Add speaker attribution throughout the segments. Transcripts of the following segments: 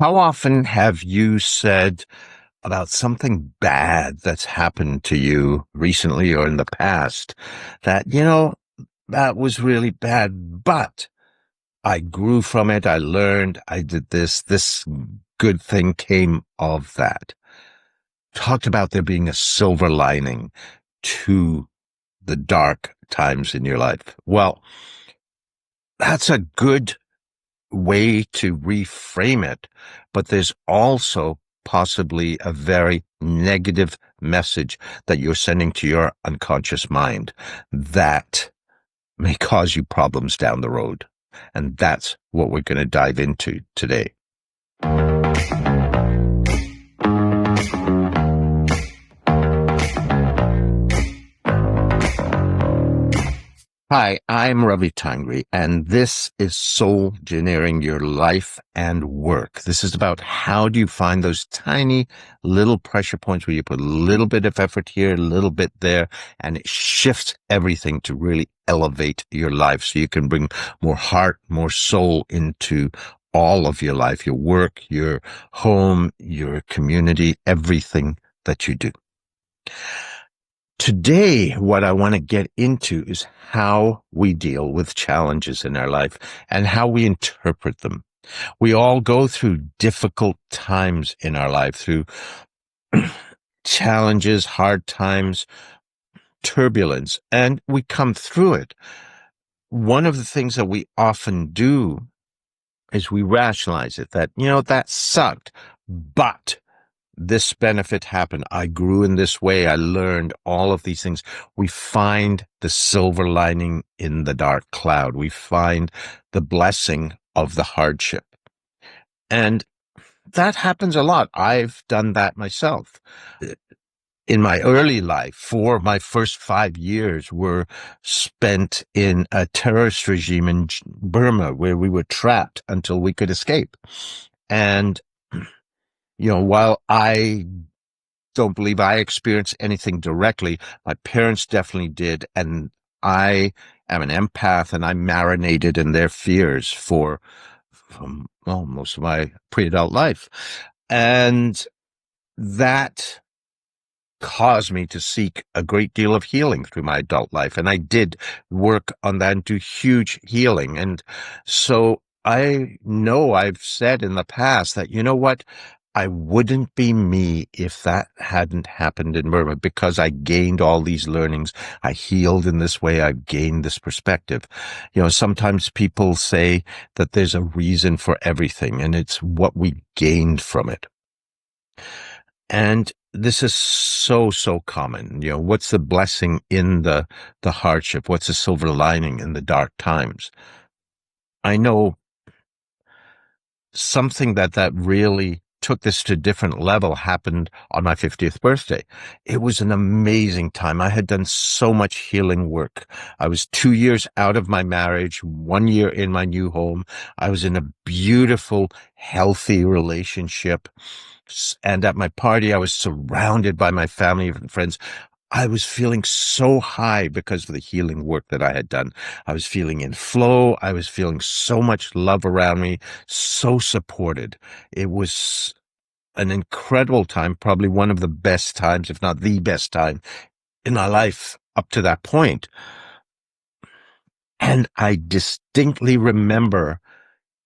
Speaker 1: How often have you said about something bad that's happened to you recently or in the past that, that was really bad, but I grew from it. I learned. I did this good thing came of that. Talked about there being a silver lining to the dark times in your life. Well, that's a good way to reframe it, but there's also possibly a very negative message that you're sending to your unconscious mind that may cause you problems down the road. And that's what we're going to dive into today. Hi, I'm Ravi Tangri, and this is SOULgineering your life and work. This is about how do you find those tiny little pressure points where you put a little bit of effort here, a little bit there, and it shifts everything to really elevate your life so you can bring more heart, more soul into all of your life, your work, your home, your community, everything that you do. Today, what I want to get into is how we deal with challenges in our life and how we interpret them. We all go through difficult times in our life, through challenges, hard times, turbulence, and we come through it. One of the things that we often do is we rationalize it that, that sucked, but this benefit happened. I grew in this way. I learned all of these things. We find the silver lining in the dark cloud. We find the blessing of the hardship. And that happens a lot. I've done that myself. In my early life, for my first 5 years were spent in a terrorist regime in Burma where we were trapped until we could escape. And while I don't believe I experienced anything directly, my parents definitely did. And I am an empath and I marinated in their fears for most of my pre-adult life. And that caused me to seek a great deal of healing through my adult life. And I did work on that and do huge healing. And so I know I've said in the past that, what? I wouldn't be me if that hadn't happened in Burma because I gained all these learnings. I healed in this way. I've gained this perspective. Sometimes people say that there's a reason for everything and it's what we gained from it. And this is so common. What's the blessing in the hardship? What's the silver lining in the dark times? I know something that really took this to a different level happened on my 50th birthday. It was an amazing time. I had done so much healing work. I was 2 years out of my marriage, 1 year in my new home. I was in a beautiful, healthy relationship. And at my party, I was surrounded by my family and friends. I was feeling so high because of the healing work that I had done. I was feeling in flow. I was feeling so much love around me, so supported. It was an incredible time, probably one of the best times, if not the best time in my life up to that point. And I distinctly remember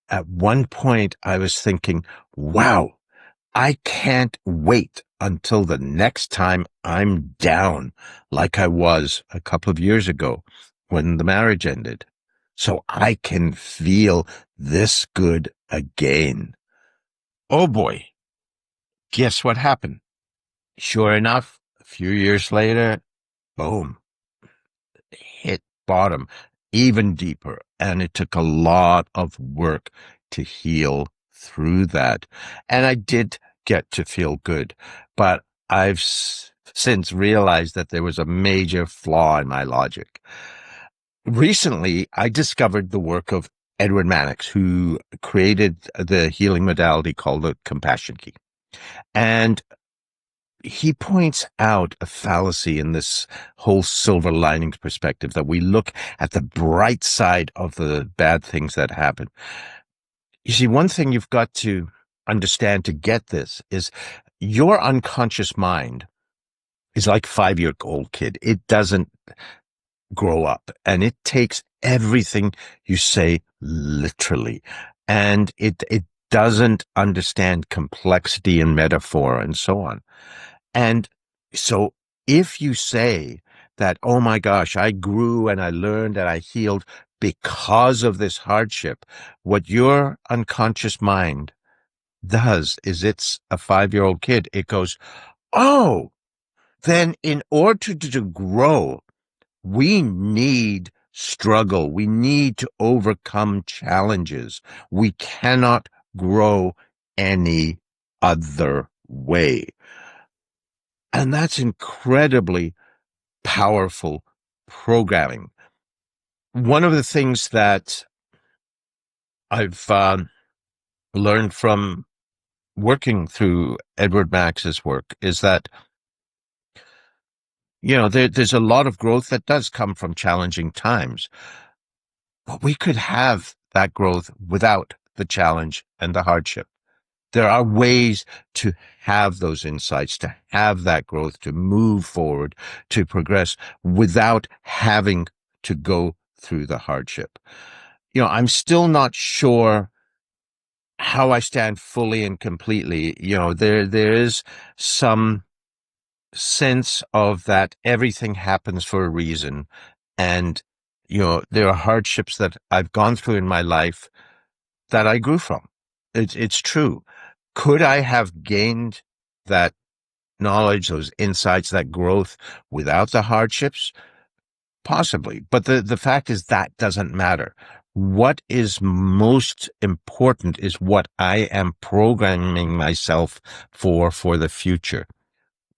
Speaker 1: at one point I was thinking, wow, I can't wait until the next time I'm down like I was a couple of years ago when the marriage ended, so I can feel this good again. Oh boy, guess what happened? Sure enough, a few years later, boom, hit bottom even deeper. And it took a lot of work to heal through that. And I did get to feel good, but I've since realized that there was a major flaw in my logic. Recently, I discovered the work of Edward Mannix, who created the healing modality called the compassion key. And he points out a fallacy in this whole silver linings perspective that we look at the bright side of the bad things that happen. You see, one thing you've got to understand to get this is your unconscious mind is like 5-year-old kid. It doesn't grow up, and it takes everything you say literally, and it doesn't understand complexity and metaphor and so on. And so if you say that, oh my gosh, I grew and I learned and I healed because of this hardship, what your unconscious mind does is, it's a 5-year-old kid. It goes, oh, then in order to grow, we need struggle. We need to overcome challenges. We cannot grow any other way. And that's incredibly powerful programming. One of the things that I've learned from working through Edward Mannix's work is that, there's a lot of growth that does come from challenging times, but we could have that growth without the challenge and the hardship. There are ways to have those insights, to have that growth, to move forward, to progress without having to go through the hardship. I'm still not sure how I stand fully and completely. There is some sense of that everything happens for a reason. And, there are hardships that I've gone through in my life that I grew from. It's true. Could I have gained that knowledge, those insights, that growth without the hardships? Possibly. But the fact is that doesn't matter. What is most important is what I am programming myself for the future.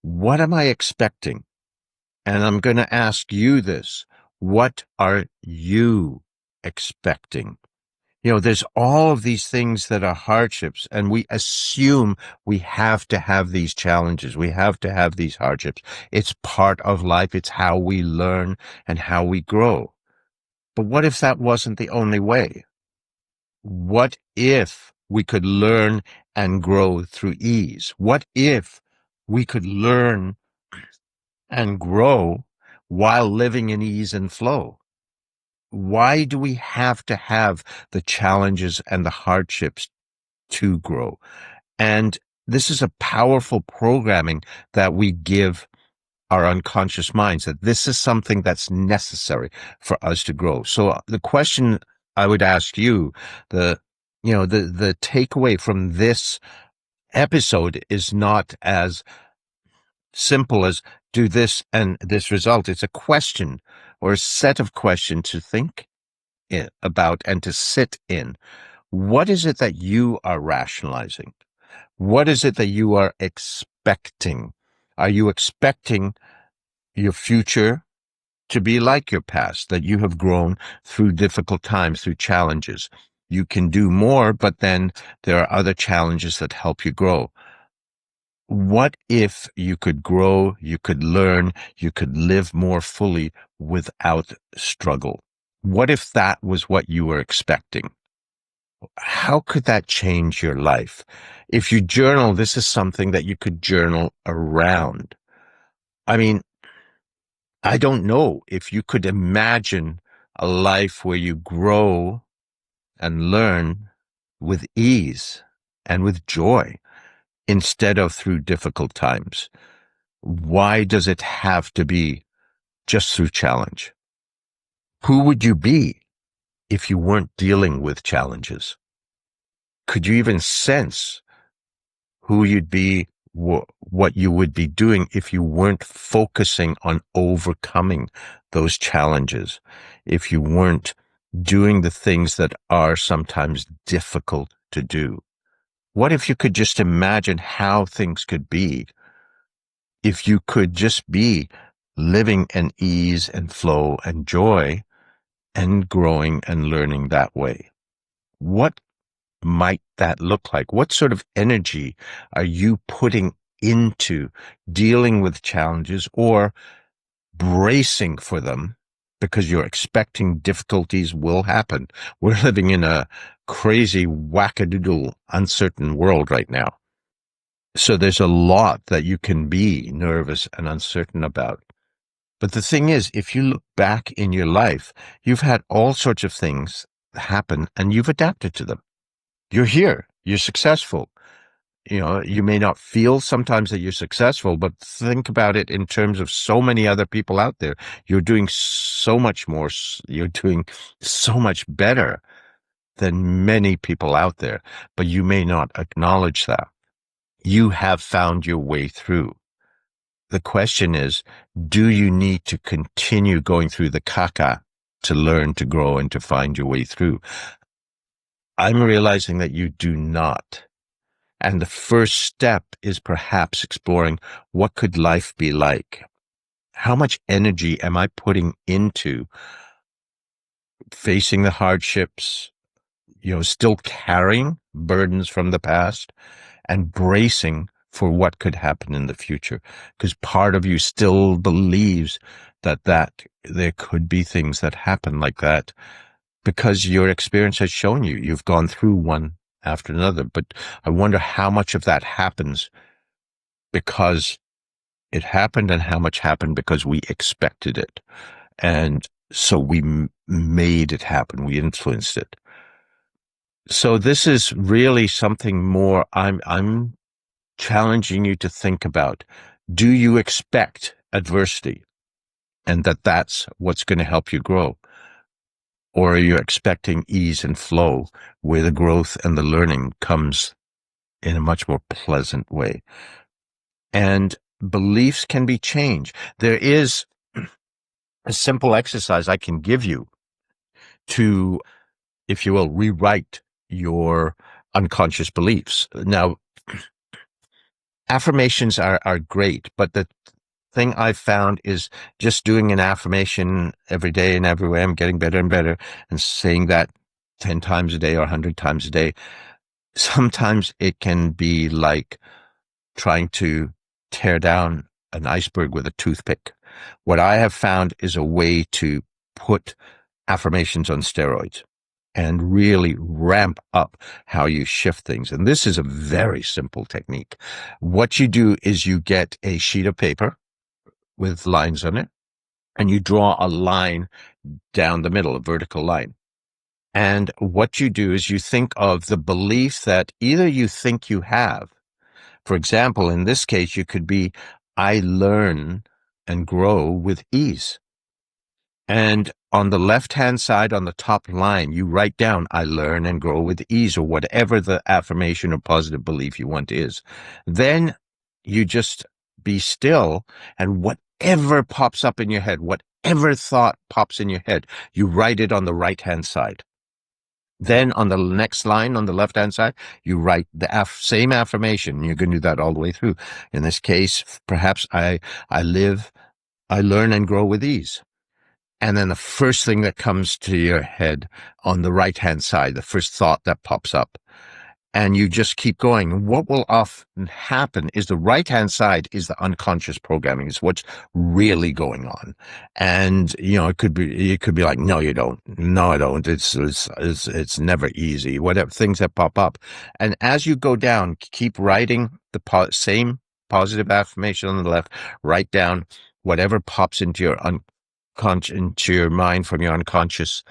Speaker 1: What am I expecting? And I'm going to ask you this. What are you expecting? There's all of these things that are hardships, and we assume we have to have these challenges. We have to have these hardships. It's part of life. It's how we learn and how we grow. But what if that wasn't the only way? What if we could learn and grow through ease? What if we could learn and grow while living in ease and flow? Why do we have to have the challenges and the hardships to grow? And this is a powerful programming that we give our unconscious minds, that this is something that's necessary for us to grow. So the question I would ask you, the takeaway from this episode is not as simple as do this and this result. It's a question or a set of questions to think about and to sit in. What is it that you are rationalizing? What is it that you are expecting? Are you expecting your future to be like your past, that you have grown through difficult times, through challenges? You can do more, but then there are other challenges that help you grow. What if you could grow, you could learn, you could live more fully without struggle? What if that was what you were expecting? How could that change your life? If you journal, this is something that you could journal around. I mean, I don't know if you could imagine a life where you grow and learn with ease and with joy instead of through difficult times. Why does it have to be just through challenge? Who would you be if you weren't dealing with challenges? Could you even sense who you'd be, what you would be doing if you weren't focusing on overcoming those challenges, if you weren't doing the things that are sometimes difficult to do? What if you could just imagine how things could be if you could just be living in ease and flow and joy and growing and learning that way? What might that look like? What sort of energy are you putting into dealing with challenges or bracing for them because you're expecting difficulties will happen. We're living in a crazy, wackadoodle, uncertain world right now. So there's a lot that you can be nervous and uncertain about. But the thing is, if you look back in your life, you've had all sorts of things happen and you've adapted to them. You're here. You're successful. You know, you may not feel sometimes that you're successful, but think about it in terms of so many other people out there. You're doing so much more. You're doing so much better than many people out there, but you may not acknowledge that. You have found your way through. The question is, do you need to continue going through the caca to learn, to grow, and to find your way through? I'm realizing that you do not. And the first step is perhaps exploring, what could life be like? How much energy am I putting into facing the hardships, still carrying burdens from the past and bracing for what could happen in the future? Because part of you still believes that there could be things that happen like that, because your experience has shown you've gone through one after another. But I wonder how much of that happens because it happened and how much happened because we expected it. And so we made it happen. We influenced it. So this is really something more I'm challenging you to think about. Do you expect adversity and that's what's going to help you grow? Or are you expecting ease and flow where the growth and the learning comes in a much more pleasant way? And beliefs can be changed. There is a simple exercise I can give you to, if you will, rewrite your unconscious beliefs. Now, affirmations are great, but the thing I've found is just doing an affirmation every day and every way. I'm getting better and better, and saying that 10 times a day or 100 times a day. Sometimes it can be like trying to tear down an iceberg with a toothpick. What I have found is a way to put affirmations on steroids and really ramp up how you shift things. And this is a very simple technique. What you do is you get a sheet of paper with lines on it, and you draw a line down the middle, a vertical line. And what you do is you think of the belief that either you think you have. For example, in this case, you could be, I learn and grow with ease. And on the left-hand side, on the top line, you write down, I learn and grow with ease, or whatever the affirmation or positive belief you want is. Then you just be still, and whatever pops up in your head, whatever thought pops in your head, you write it on the right-hand side. Then on the next line, on the left-hand side, you write the same affirmation. You're going to do that all the way through. In this case, perhaps I learn and grow with ease. And then the first thing that comes to your head on the right-hand side, the first thought that pops up, and you just keep going. And what will often happen is the right-hand side is the unconscious programming. It's what's really going on. And, it could be like, no, you don't. No, I don't. It's never easy. Whatever things that pop up. And as you go down, keep writing the same positive affirmation on the left, write down whatever pops into your into your mind from your unconscious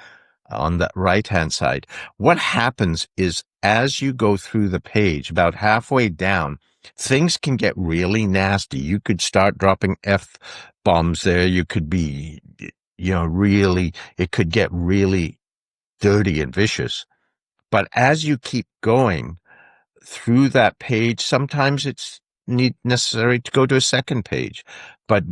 Speaker 1: on the right-hand side. What happens is, as you go through the page, about halfway down, things can get really nasty. You could start dropping F-bombs there. You could be, it could get really dirty and vicious. But as you keep going through that page, sometimes it's necessary to go to a second page. But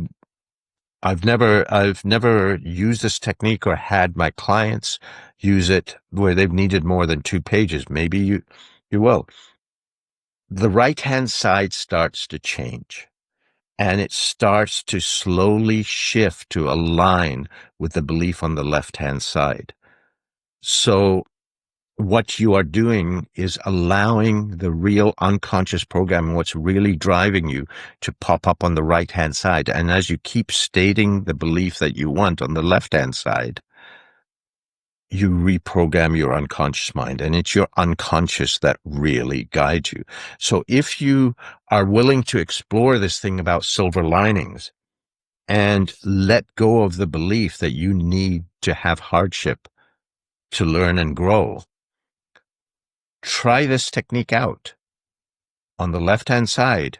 Speaker 1: I've never used this technique or had my clients use it where they've needed more than 2 pages. Maybe you will. The right-hand side starts to change, and it starts to slowly shift to align with the belief on the left-hand side. So what you are doing is allowing the real unconscious programming, what's really driving you, to pop up on the right-hand side. And as you keep stating the belief that you want on the left-hand side, you reprogram your unconscious mind, and it's your unconscious that really guides you. So if you are willing to explore this thing about silver linings and let go of the belief that you need to have hardship to learn and grow, try this technique out. On the left-hand side,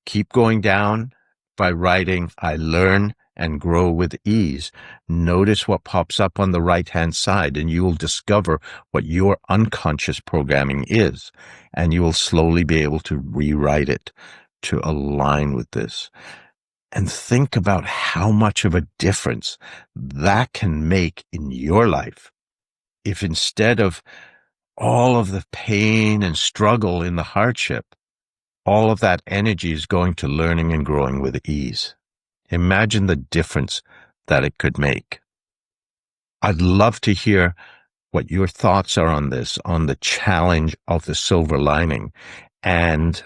Speaker 1: keep going down by writing, I learn and grow with ease. Notice what pops up on the right-hand side, and you will discover what your unconscious programming is, and you will slowly be able to rewrite it to align with this. And think about how much of a difference that can make in your life if, instead of all of the pain and struggle in the hardship, all of that energy is going to learning and growing with ease. Imagine the difference that it could make. I'd love to hear what your thoughts are on this, on the challenge of the silver lining, and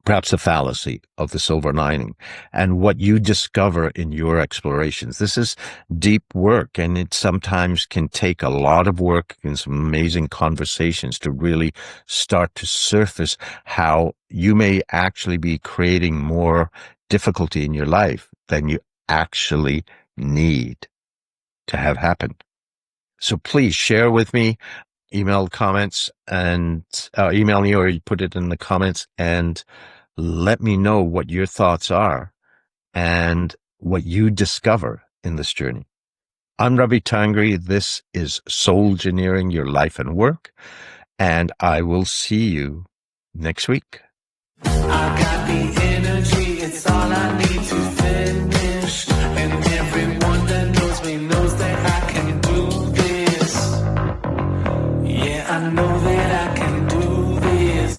Speaker 1: perhaps the fallacy of the silver lining, and what you discover in your explorations. This is deep work, and it sometimes can take a lot of work and some amazing conversations to really start to surface how you may actually be creating more difficulty in your life than you actually need to have happen. So please share with me, email comments, and email me, or you put it in the comments, and let me know what your thoughts are and what you discover in this journey. I'm Ravi Tangri. This is SOULgineering, your life and work, and I will see you next week.
Speaker 2: I've got the energy, it's all I need to